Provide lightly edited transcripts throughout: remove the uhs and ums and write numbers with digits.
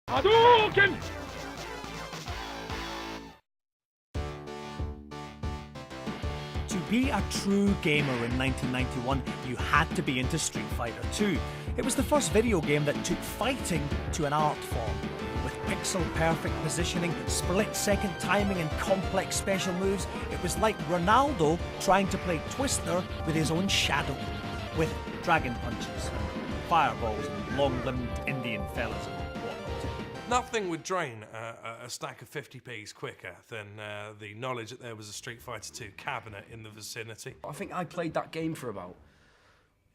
Hadouken! To be a true gamer in 1991, you had to be into Street Fighter 2. It was the first video game that took fighting to an art form. With pixel-perfect positioning, split-second timing and complex special moves, it was like Ronaldo trying to play Twister with his own shadow. With dragon punches and fireballs and long-limbed Indian fellas and whatnot. Nothing would drain a stack of 50p's quicker than the knowledge that there was a Street Fighter 2 cabinet in the vicinity. I think I played that game for about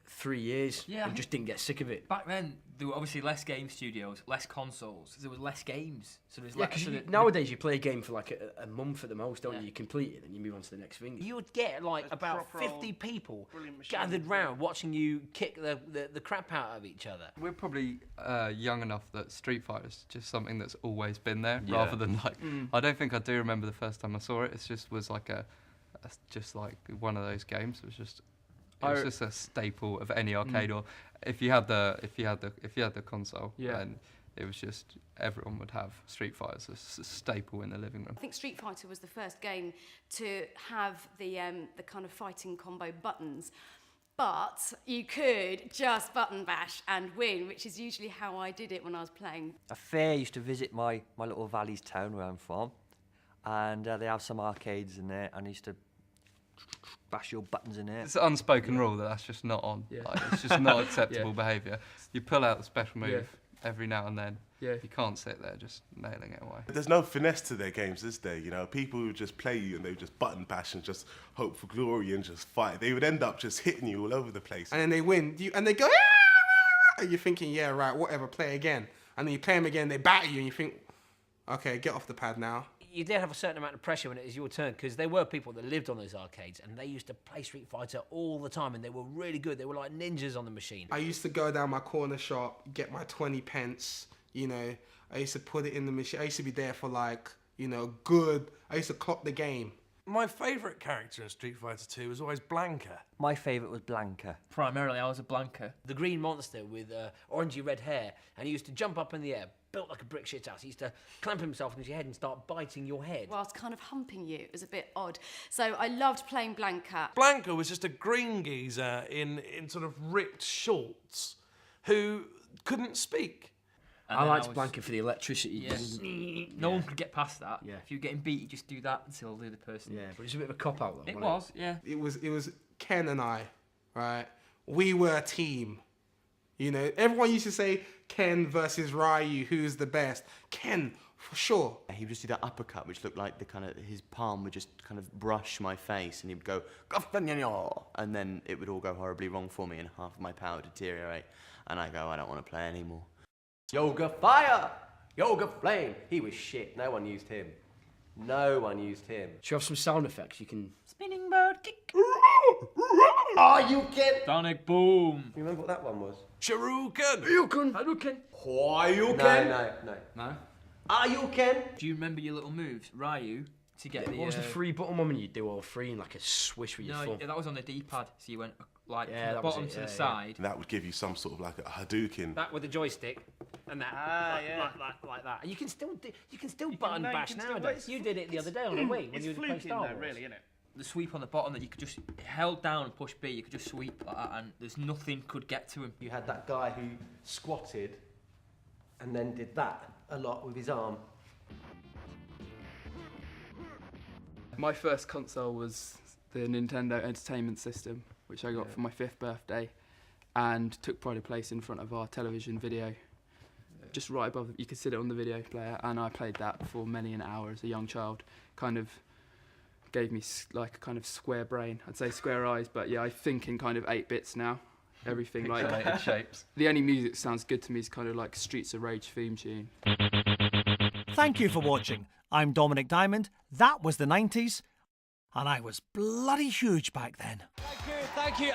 3 years and just didn't get sick of it. Back then, there were obviously less game studios, less consoles. There was less games, so there's Yeah, because nowadays you play a game for like a month at the most, don't you? You complete it and you move on to the next thing. You would get like about 50 people gathered round watching you kick the crap out of each other. We're probably young enough that Street Fighter is just something that's always been there, rather than like. I don't think I do remember the first time I saw it. It just was like just like one of those games. It was just. It was just a staple of any arcade, or if you had the console, then it was just everyone would have Street Fighter as a staple in the living room. I think Street Fighter was the first game to have the kind of fighting combo buttons, but you could just button bash and win, which is usually how I did it when I was playing. A fair used to visit my little Valley's town where I'm from, and they have some arcades in there, and I used to bash your buttons in there. It's an unspoken rule that's just not on. Like, it's just not acceptable behaviour. You pull out the special move every now and then. You can't sit there just nailing it away. There's no finesse to their games, is there? You know, people who just play you and they just button bash and just hope for glory and just fight. They would end up just hitting you all over the place. And then they win, and they go, "Ah!" and you're thinking, yeah, right, whatever, play again. And then you play them again, they batter you, and you think, okay, get off the pad now. You did have a certain amount of pressure when it was your turn, because there were people that lived on those arcades and they used to play Street Fighter all the time, and they were really good. They were like ninjas on the machine. I used to go down my corner shop, get my 20 pence, you know. I used to put it in the machine. I used to be there for like, you know, I used to clock the game. My favourite character in Street Fighter 2 was always Blanka. My favourite was Blanka. Primarily, I was a Blanka. The green monster with orangey red hair, and he used to jump up in the air, built like a brick shit house. He used to clamp himself against your head and start biting your head. Whilst kind of humping you. It was a bit odd. So I loved playing Blanka. Blanka was just a green geezer in sort of ripped shorts who couldn't speak. I liked Blanka for the electricity. No one could get past that. Yeah. If you're getting beat, you just do that until the other person. Yeah, but it's a bit of a cop-out though. It was, yeah. It was Ken and I, right? We were a team. You know, everyone used to say Ken versus Ryu, who's the best? Ken, for sure. He would just do that uppercut, which looked like his palm would just kind of brush my face, and he would go, and then it would all go horribly wrong for me, and half of my power would deteriorate, and I go, I don't want to play anymore. Yoga Fire! Yoga Flame! He was shit. No one used him. No one used him. Should you have some sound effects? You can... Spinning bird kick. Are you kidding? Sonic boom. You remember what that one was? Shuriken! Hadouken! No. Are you Ken? Do you remember your little moves? Ryu, to get the... What was the free button one when you do all three in like a swish with your thumb? No, that was on the D-pad, so you went like from the that was bottom it, to the side. That would give you some sort of like a Hadouken. That with the joystick, and that like that. And you can still button bash nowadays. You did it the other day on a Wii when you were playing Star Wars. Really, isn't it? The sweep on the bottom that you could just held down and push B, you could just sweep like that, and there's nothing could get to him. You had that guy who squatted and then did that a lot with his arm. My first console was the Nintendo Entertainment System, which I got for my 5th birthday, and took pride of place in front of our television video. Just right above, you could sit it on the video player, and I played that for many an hour as a young child. Kind of gave me like a kind of square brain. I'd say square eyes, but yeah, I think in kind of 8 bits now. Everything like shapes. The only music that sounds good to me is kind of like Streets of Rage theme tune. Thank you for watching. I'm Dominic Diamond. That was the 90s, and I was bloody huge back then. Thank you.